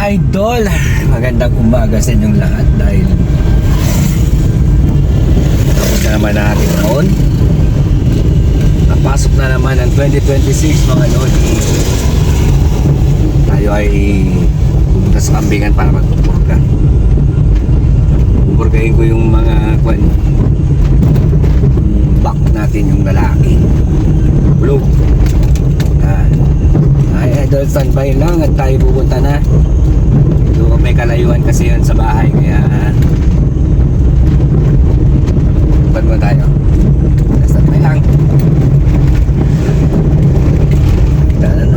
idol, magandang umaga sa inyong lahat dahil tapos na naman ang ating taon. Napasok na naman ang 2026 mga lodi. Tayo ay pumunta sa kambingan para magpupurga. Pupurgahin ko yung mga back natin, yung lalaki bulog. Ay idol, standby lang at tayo pupunta na. Doon may kalayuan kasi yun sa bahay, kaya pupunta mo tayo. Standby lang. Danan.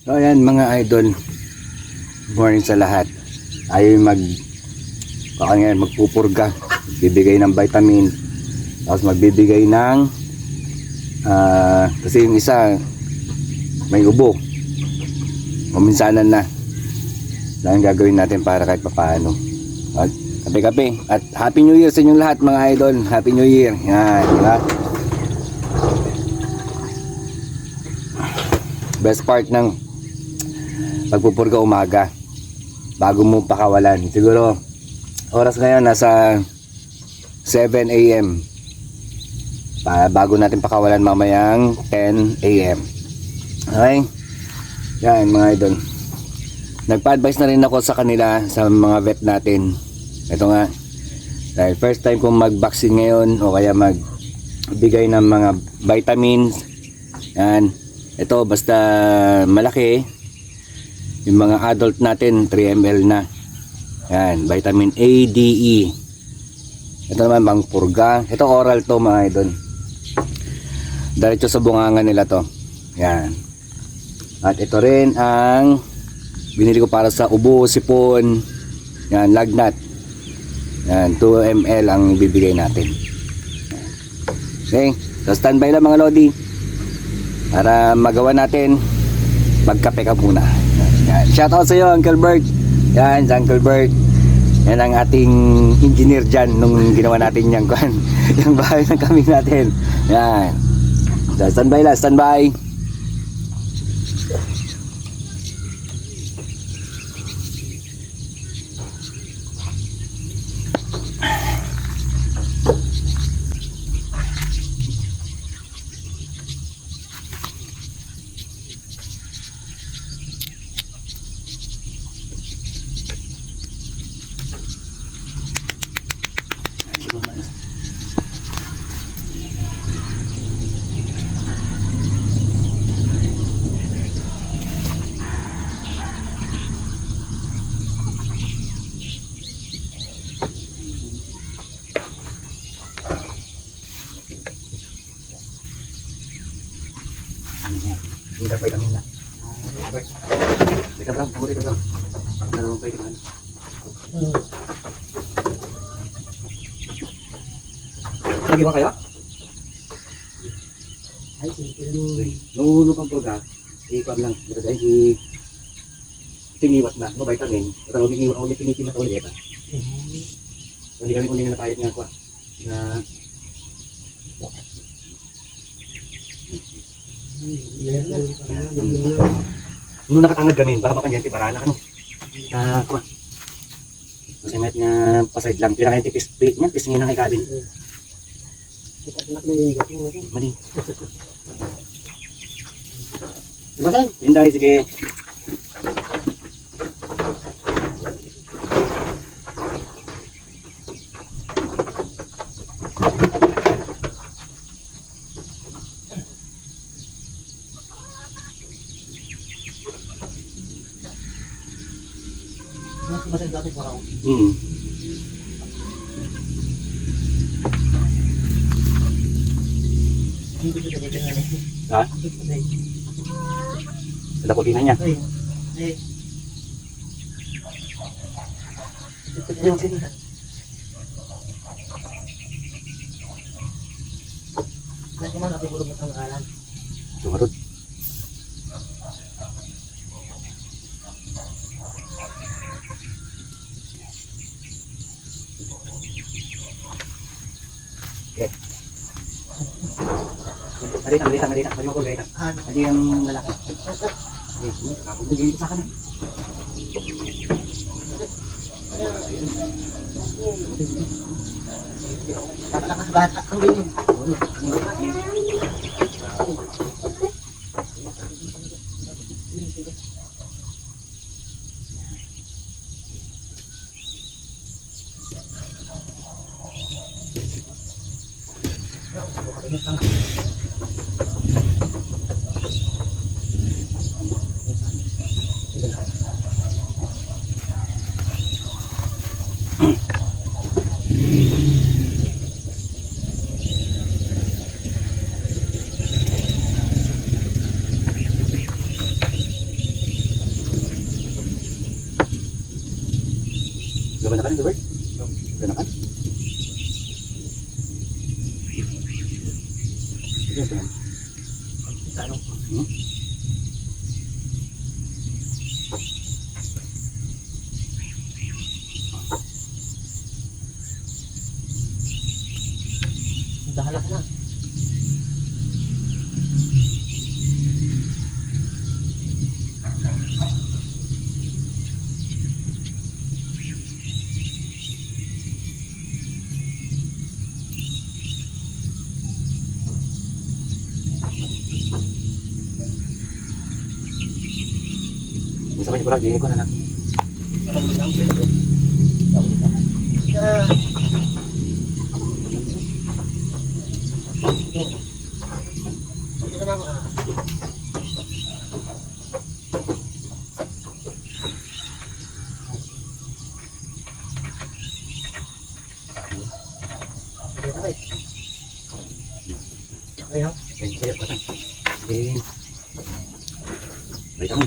So ayan mga idol, morning sa lahat. Ayaw magpupurga, bibigay ng vitamin, tapos magbibigay ng kasi yung isa may ubo, kuminsanan na. Dahil gagawin natin para kahit papaano. At kape-kape at Happy New Year sa inyong lahat mga idol. Happy New Year. Yan, diba? Best part ng pagpupurga umaga bago mo pakawalan. Siguro oras ngayon nasa 7 AM bago natin pakawalan mamayang 10 AM. Okay? Yan mga idol, nagpa-advise na rin ako sa kanila, sa mga vet natin. Ito nga, dahil first time kong mag-vaccine ngayon o kaya magbigay ng mga vitamins. Yan, ito basta malaki. Yung mga adult natin 3 ml na. Yan, vitamin A, D, E. Ito naman bang purga. Ito oral to mga idol. Diretso sa bunganga nila to. Yan. At ito rin ang binili ko para sa ubo, sipon. Yan, lagnat. Yan, 2 ml ang bibigay natin. Okay, so standby lang mga lodi. Para magawa natin, magkape ka muna. Yan. Shout out sa iyo Uncle Bert. Yan, Uncle Bert. Yan ang ating engineer dyan nung ginawa natin yung bahay ng kambing natin. Yan. So, standby lang, standby. Hindi ka pa kami na. Dito bro, tunggu dito bro. Ano pa ito man? Lagi ba kayo? Ay, sige. Nung pang proga, ikon lang. Dito dahil tiniwat na, no vitamin. Pero umiiwan ako yung pinitin na ulit. Hindi kami kunin na kahit nga ko. Na nung nakatangad kami, baka makanyante para na ano. Kuha. Kasi may nga paside lang. Pinakain tipis niya, pisingin ng ikabin. Mali. Diba? Hinday, sige. Hmm. Ha? Sa dakutina niya. Sumarod. Okay. Malita. Mali mo ko galita. Mali ang lalaki. Ako bigay sa akin. Lakas bata ang ganyan. Gawin na ka rin, Robert? Gawin na ka? Dahalak na. Bisa ka niyo pala, gini ko na lang. Ayan. Saya pa lang. Baik kamu.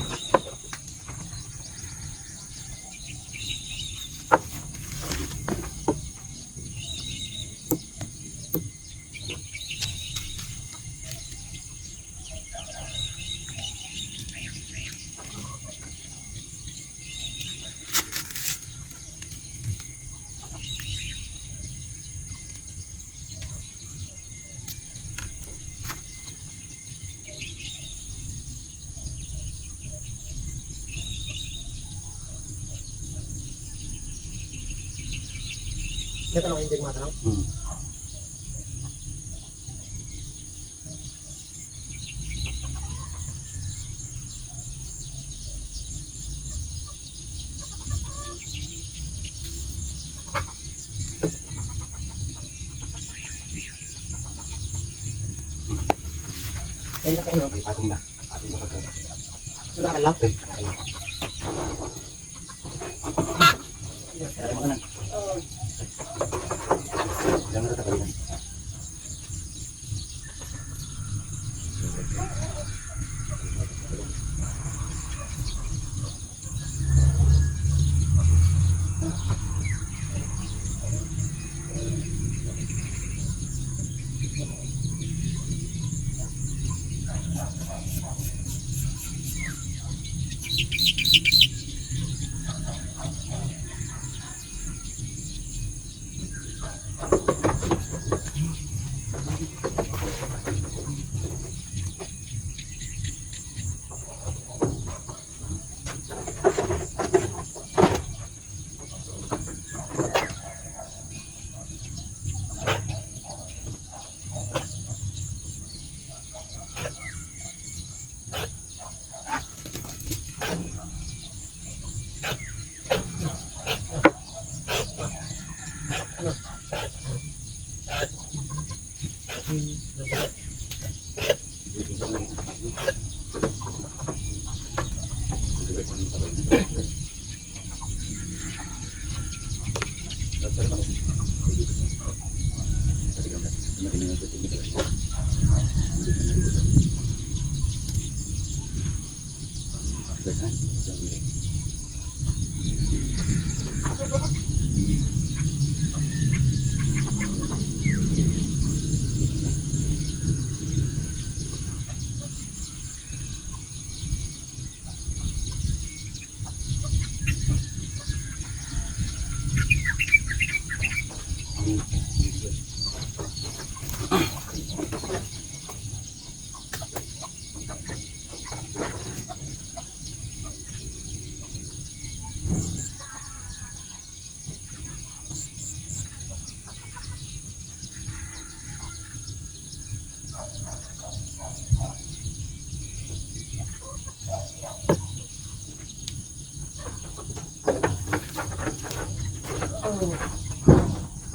May tanong hindi matanong. Kaya kayo. May patong na. Ating kapag. Sudah ka lang. Ada makanan. Jangan rata kalian.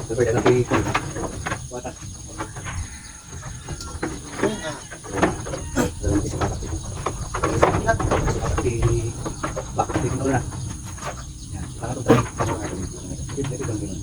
Dapat ada di watak. Di bak di tinggal na. Yan, para to tayo. Dito dito dito.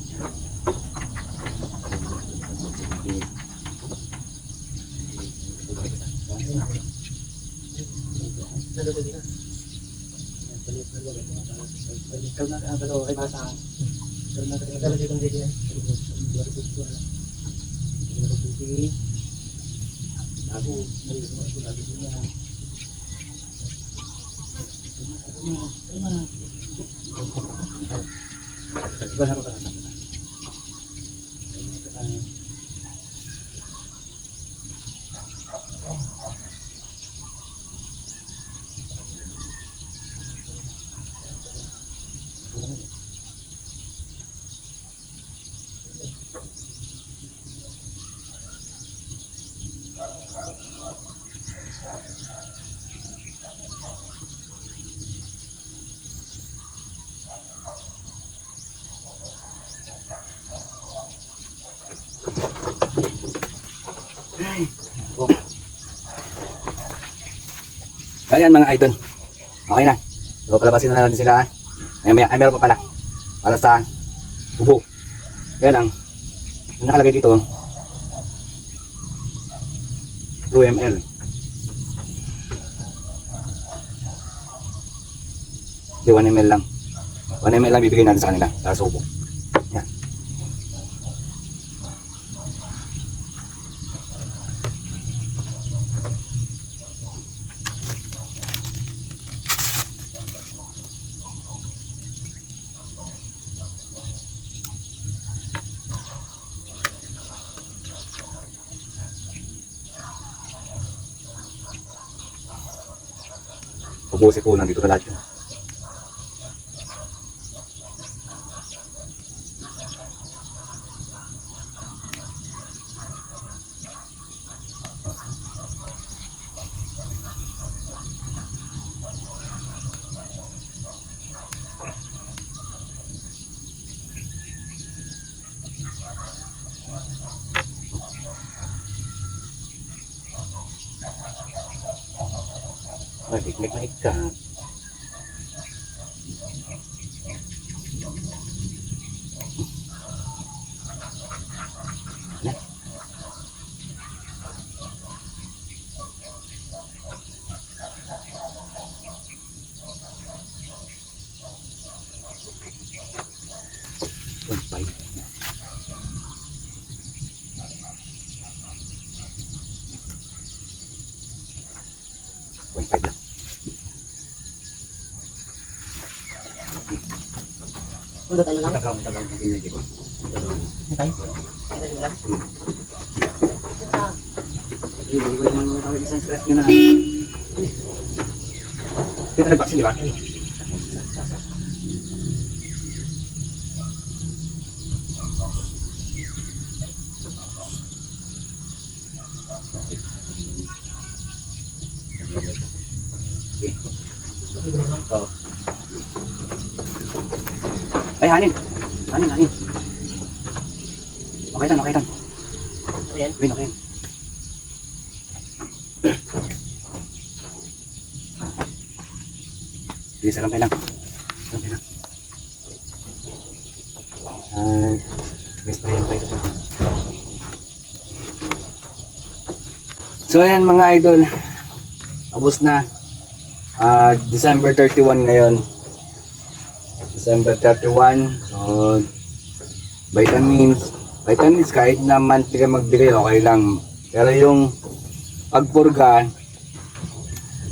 Ayan mga idol. Okay na. So palabasin na natin sila. Ay meron pa pala. Para sa ubo. Yan ang nakalagay dito. 2 ml. Di 1 ml lang. 1 ml lang bibigay natin sa kanila. Para sa ubo. Yan. Ubusin po, nandito na lahat yun. Ay, tiklik na ika. 0.5 lang. Pundot ano lang? Tagal ng energy ko. Okay. Ano lang? Hindi ko naman matawag isang stress nyo na. Kita nag-vaccine, di ba? Oo. Ay, hanin. Hanin. Okay tan. Ano yan? Win, okay. Sige, salampay lang. Best pa yun. So, ayan mga idol. Abos na. December 31 ngayon. December 31. So, vitamins kahit na monthly ka magbigay, okay lang. Pero yung pagpurga,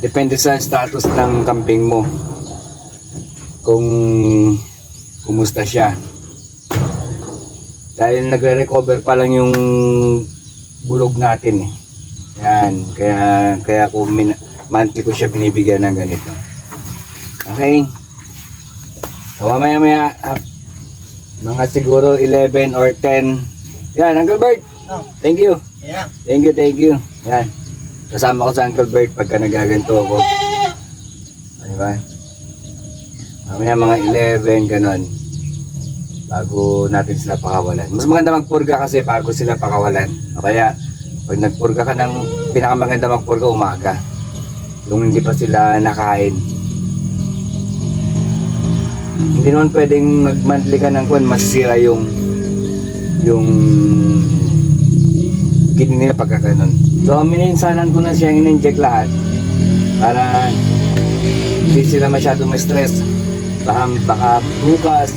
depende sa status ng kambing mo. Kung kumusta siya. Dahil nagre-recover pa lang yung bulog natin eh. Yan, kaya ko monthly ko siya binibigyan ng ganito. Okay. So mamaya mga siguro 11 or 10. Yan, Uncle Bert. Oh, Thank you. yeah. Thank you. Yan. Kasama ko sa Uncle Bert pagka nagaganto ako. Diba? Mamaya mga 11, ganon. Bago natin sila pakawalan. Mas maganda magpurga kasi bago sila pakawalan. O kaya, pag nagpurga ka ng pinakamaganda magpurga umaga. Yung hindi pa sila nakain. Hindi naman pwedeng mag-monthly ka ng kwan, masisira yung kidney nila pagka ganon. So, mininsanan ko na siyang in-inject lahat para hindi sila masyadong ma-stress. Baka bukas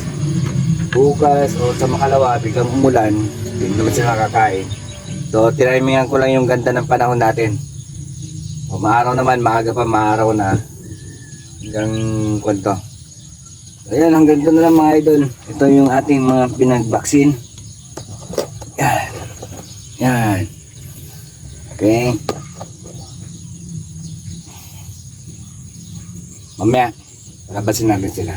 o sa makalawa biglang umulan, hindi naman sila kakain. So, tinamingan ko lang yung ganda ng panahon natin. O, maaraw naman, maaga pa, maaraw na. Hanggang kwento. So, ayan, hanggang doon na lang mga idol. Ito yung ating mga pinag-vaccine. Yan. Okay. Mamaya, labasin natin sila.